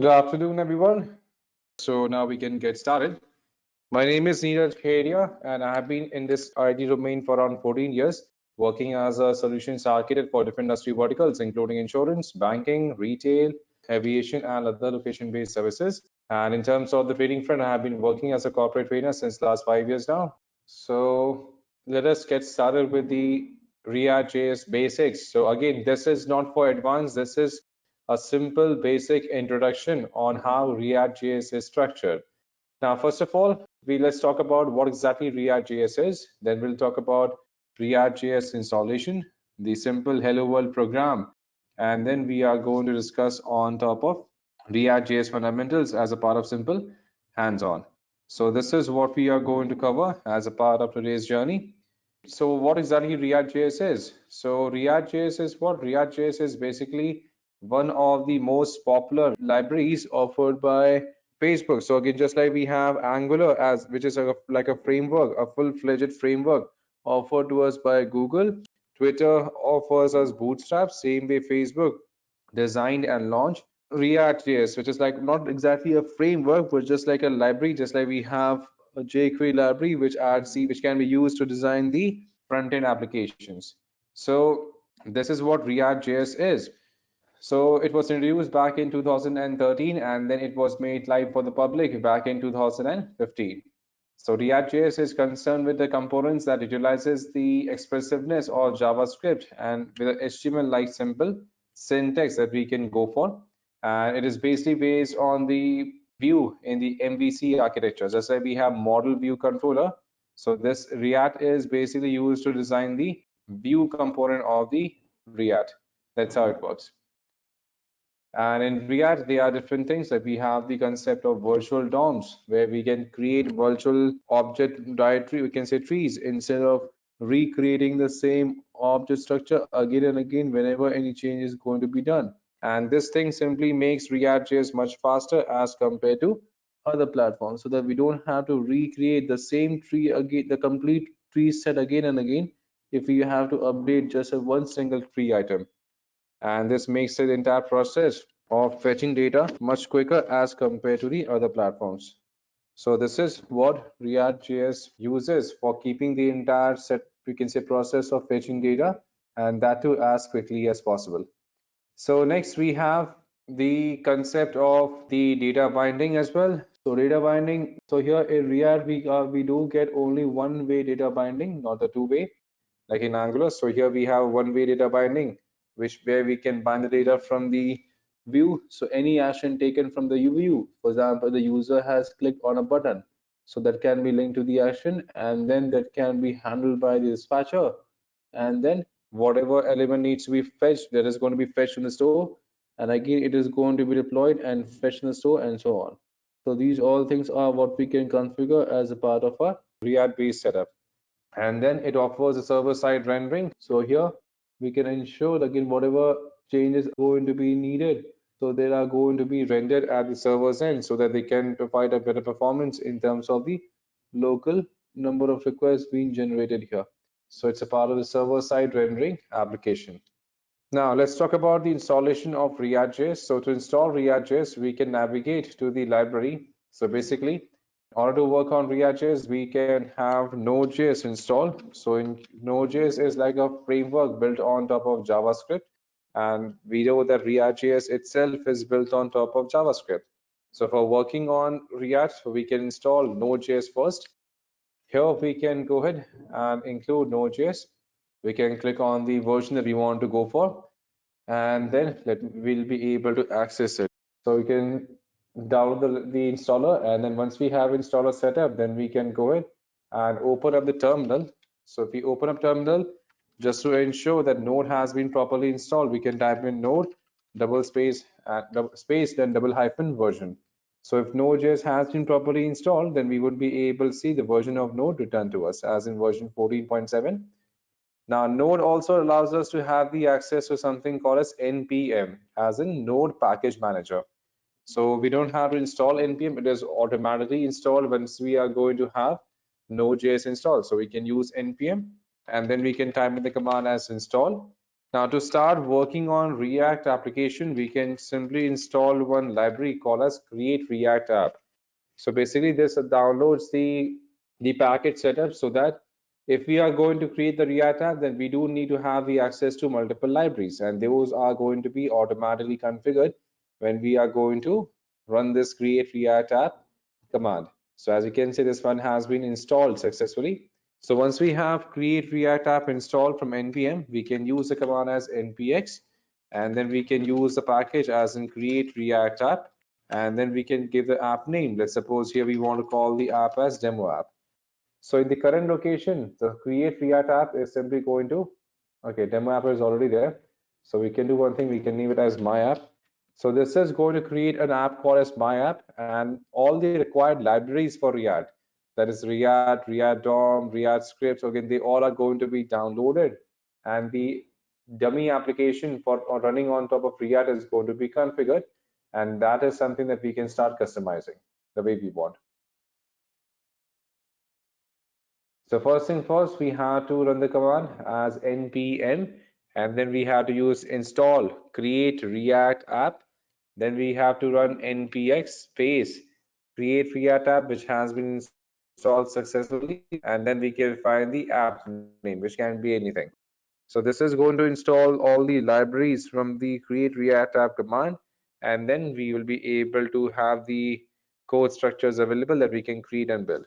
Good afternoon, everyone. So now we can get started. My name is 𝐑𝐞𝐻, and I have been in this IT domain for around 14 years, working as a solutions architect for different industry verticals, including insurance, banking, retail, aviation, and other location-based services. And in terms of the trading front, I have been working as a corporate trainer since last 5 years now. So let us get started with the React.js basics. So again, this is not for advanced. This is a simple basic introduction on how React.js is structured. Now, first of all, let's talk about what exactly React.js is. Then we'll talk about React.js installation, the simple Hello World program, and then we are going to discuss on top of React.js fundamentals as a part of simple hands-on. So this is what we are going to cover as a part of today's journey. So what exactly React.js is? So React.js is what? React.js is basically one of the most popular libraries offered by Facebook. So again, just like we have Angular as which is like a framework, a full-fledged framework offered to us by Google. Twitter offers us Bootstrap. Same way Facebook designed and launched React.js, which is like not exactly a framework, but just like a library, just like we have a jQuery library which adds C, which can be used to design the front-end applications. So this is what React.js is. So it was introduced back in 2013, and then it was made live for the public back in 2015. So React.js is concerned with the components that utilizes the expressiveness of JavaScript and with an HTML-like simple syntax that we can go for. And it is basically based on the view in the MVC architecture. Just like we have model view controller. So this React is basically used to design the view component of the React. That's how it works. And in React, there are different things that we have the concept of virtual DOMs, where we can create virtual object directory, we can say trees, instead of recreating the same object structure again and again whenever any change is going to be done. And this thing simply makes React.js much faster as compared to other platforms, so that we don't have to recreate the same tree again, the complete tree set again and again, if we have to update just a one single tree item. And this makes the entire process of fetching data much quicker as compared to the other platforms. So this is what React.js uses for keeping the entire set, we can say, process of fetching data, and that too as quickly as possible. So next we have the concept of the data binding as well. So data binding, so here in React we do get only one-way data binding, not the two-way like in Angular. So here we have one-way data binding, where we can bind the data from the view. So any action taken from the view, for example, the user has clicked on a button, so that can be linked to the action, and then that can be handled by the dispatcher. And then whatever element needs to be fetched, that is going to be fetched in the store, and again it is going to be deployed and fetched in the store, and so on. So these all things are what we can configure as a part of our React based setup. And then it offers a server-side rendering. So here we can ensure that again whatever changes are going to be needed, so they are going to be rendered at the server's end, so that they can provide a better performance in terms of the local number of requests being generated here. So it's a part of the server-side rendering application. Now let's talk about the installation of React.js. So to install React.js, we can navigate to the library. So basically, in order to work on React.js, we can have Node.js installed. So in Node.js is like a framework built on top of JavaScript, and we know that React.js itself is built on top of JavaScript. So for working on React, we can install Node.js first. Here we can go ahead and include Node.js. We can click on the version that we want to go for, and then we'll be able to access it. So we can download the installer, and then once we have installer set up, then we can go ahead and open up the terminal. So if we open up terminal, just to ensure that Node has been properly installed, we can type in Node double space then double hyphen version. So if Node.js has been properly installed, then we would be able to see the version of Node returned to us as in version 14.7. Now, Node also allows us to have the access to something called as npm, as in Node Package Manager. So we don't have to install npm; it is automatically installed once we are going to have Node.js installed. So we can use npm, and then we can type in the command as install, Now to start working on React application, we can simply install one library called as create React app. So basically this downloads the package setup so that if we are going to create the React app, then we do need to have the access to multiple libraries, and those are going to be automatically configured when we are going to run this create React app command. So as you can see, this one has been installed successfully. So once we have create React app installed from npm, we can use the command as npx, and then we can use the package as in create React app, and then we can give the app name. Let's suppose here we want to call the app as demo app. So in the current location, the create React app is simply going to, okay, demo app is already there. So we can do one thing, we can name it as my app. So this is going to create an app called as my app, and all the required libraries for React, that is React, React DOM, React scripts, again, they all are going to be downloaded, and the dummy application for running on top of React is going to be configured, and that is something that we can start customizing the way we want. So first thing first, we have to run the command as npm, and then we have to use install create React app. Then we have to run npx space create React app, which has been installed successfully, and then we can find the app name, which can be anything. So this is going to install all the libraries from the create React app command, and then we will be able to have the code structures available that we can create and build.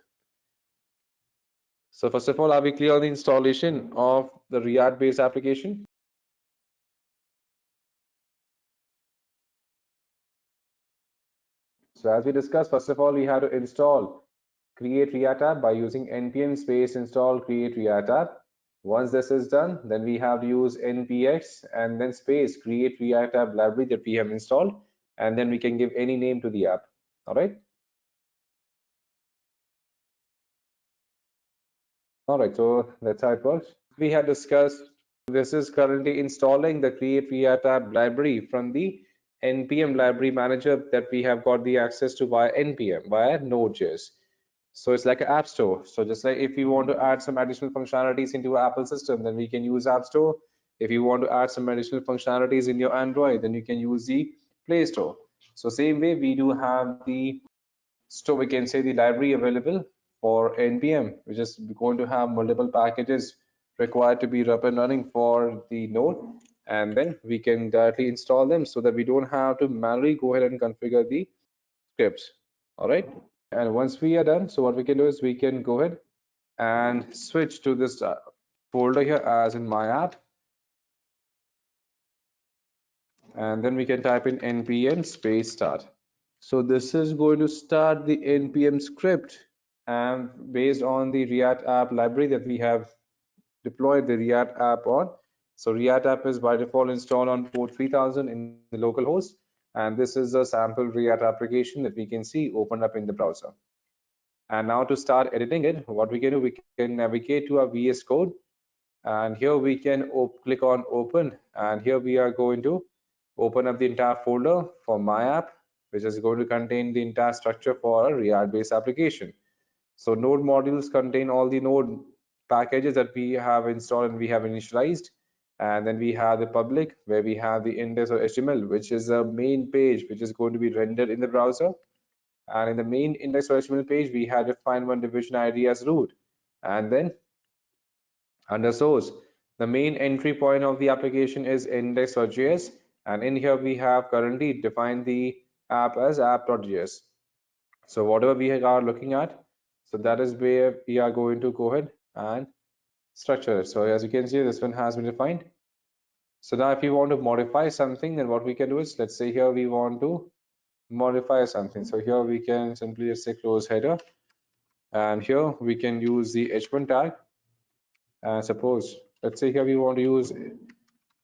So first of all, are we clear on the installation of the React-based application? So as we discussed, first of all, we have to install create React app by using npm space install create React app. Once this is done, then we have to use npx and then space create React app library that we have installed, and then we can give any name to the app. All right. All right. So that's how it works. We had discussed, this is currently installing the create React app library from the npm library manager that we have got the access to via npm via node.js. So it's like an app store. So just like if you want to add some additional functionalities into your Apple system, then we can use App Store. If you want to add some additional functionalities in your Android, then you can use the Play Store. So same way we do have the store, we can say the library available for npm, which is going to have multiple packages required to be up and running for the node, and then we can directly install them so that we don't have to manually go ahead and configure the scripts. All right. And once we are done, so what we can do is we can go ahead and switch to this folder here as in my app, and then we can type in npm space start. So this is going to start the npm script, and based on the React app library that we have deployed the React app on. So React app is by default installed on port 3000 in the local host, and this is a sample React application that we can see opened up in the browser. And now to start editing it, what we can do, we can navigate to our VS Code, and here we can click on open, and here we are going to open up the entire folder for my app, which is going to contain the entire structure for a React based application. So node modules contain all the node packages that we have installed and we have initialized, and then we have the public where we have the index or HTML, which is a main page which is going to be rendered in the browser. And in the main index or HTML page, we have defined one division ID as root, and then under source, the main entry point of the application is index.js, and in here we have currently defined the app as app.js. So whatever we are looking at, so that is where we are going to go ahead and structure it. So as you can see, this one has been defined. So now if you want to modify something, then what we can do is, let's say here we want to modify something. So here we can simply just say close header, and here we can use the h1 tag. Suppose, let's say here we want to use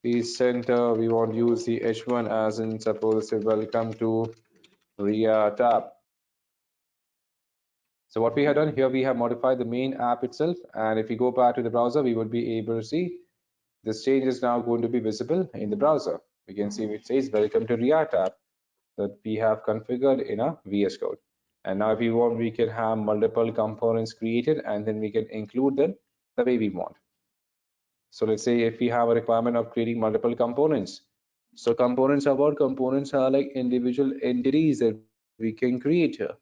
the center, we want to use the h1 as in, suppose, say welcome to React app. So what we have done here, we have modified the main app itself, and if we go back to the browser, we would be able to see this change is now going to be visible in the browser. We can see it says welcome to React app that we have configured in a VS Code. And now if we want, we can have multiple components created, and then we can include them the way we want. So let's say if we have a requirement of creating multiple components. So components are what? Components are like individual entities that we can create here.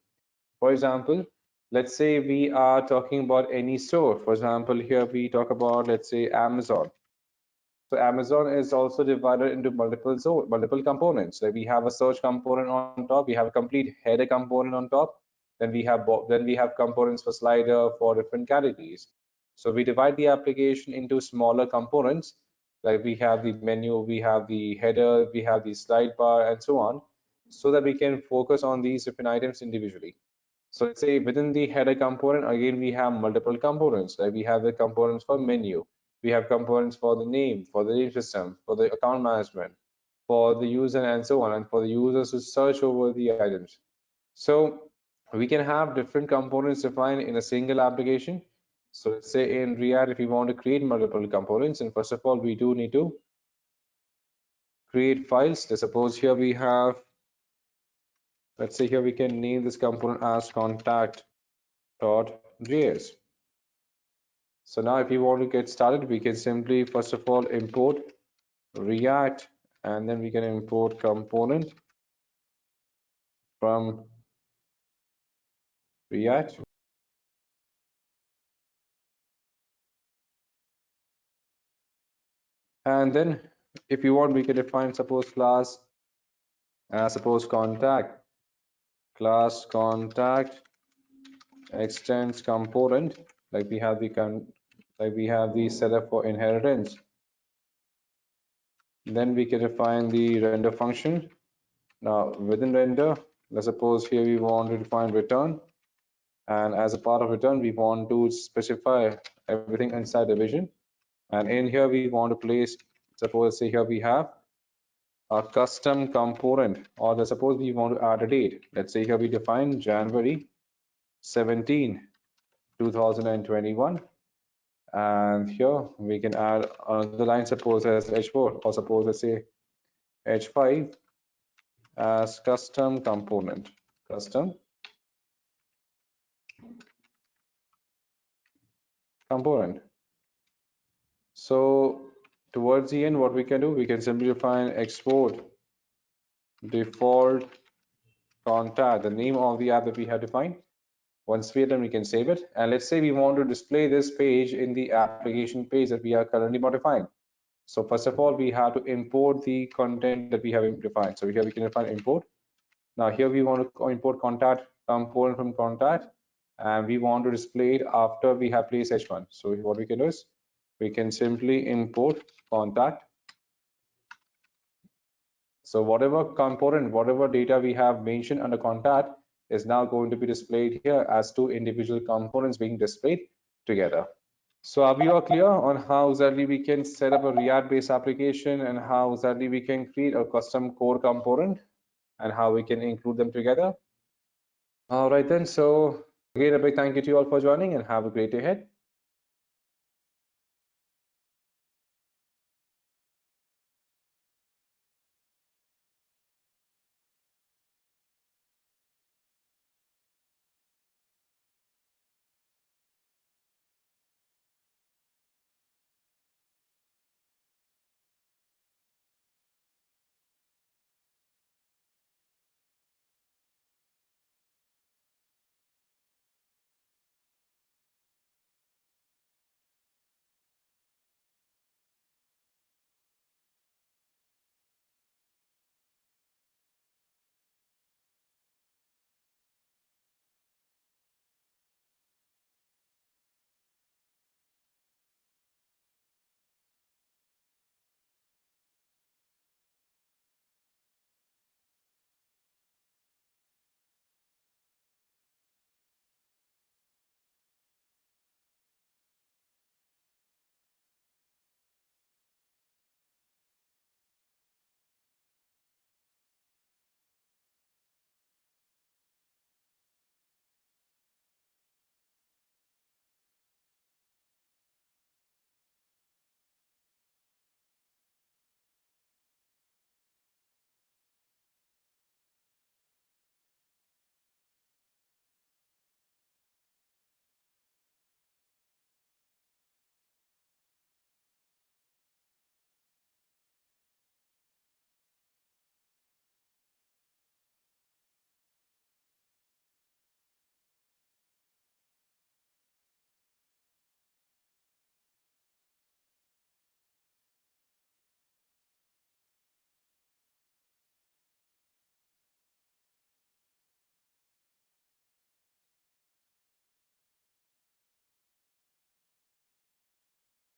For example, let's say we are talking about any store. For example, here we talk about, let's say, Amazon. So Amazon is also divided into multiple components. Like we have a search component on top, we have a complete header component on top, then we have components for slider for different categories. So we divide the application into smaller components. Like we have the menu, we have the header, we have the slide bar, and so on, so that we can focus on these different items individually. So let's say within the header component, again, we have multiple components. Like we have the components for menu, we have components for the name, for the name system, for the account management, for the user, and so on, and for the users to search over the items. So we can have different components defined in a single application. So let's say in React, if we want to create multiple components, and first of all, we do need to create files. Let's suppose here we have, let's say here we can name this component as contact.js. So now if you want to get started, we can simply first of all import React, and then we can import component from React. And then if you want, we can define suppose class suppose contact class contact extends component, like we have the setup for inheritance. Then we can define the render function. Now within render, let's suppose here we want to define return, and as a part of return we want to specify everything inside division. And in here we want to place, suppose say here we have a custom component, or let's suppose we want to add a date. Let's say here we define January 17 2021, and here we can add another line, suppose as h4, or suppose let's say h5 as custom component. So towards the end, what we can do, we can simply define export default contact, the name of the app that we have defined. Once we are done, we can save it. And let's say we want to display this page in the application page that we are currently modifying. So first of all, we have to import the content that we have defined. So here we can define import. Now here we want to import contact component from contact, and we want to display it after we have placed h1. So what we can do is we can simply import contact. So whatever component, whatever data we have mentioned under contact is now going to be displayed here as two individual components being displayed together. So are we all clear on how exactly we can set up a React-based application, and how exactly we can create a custom core component, and how we can include them together? All right then, so again, a big thank you to you all for joining, and have a great day ahead.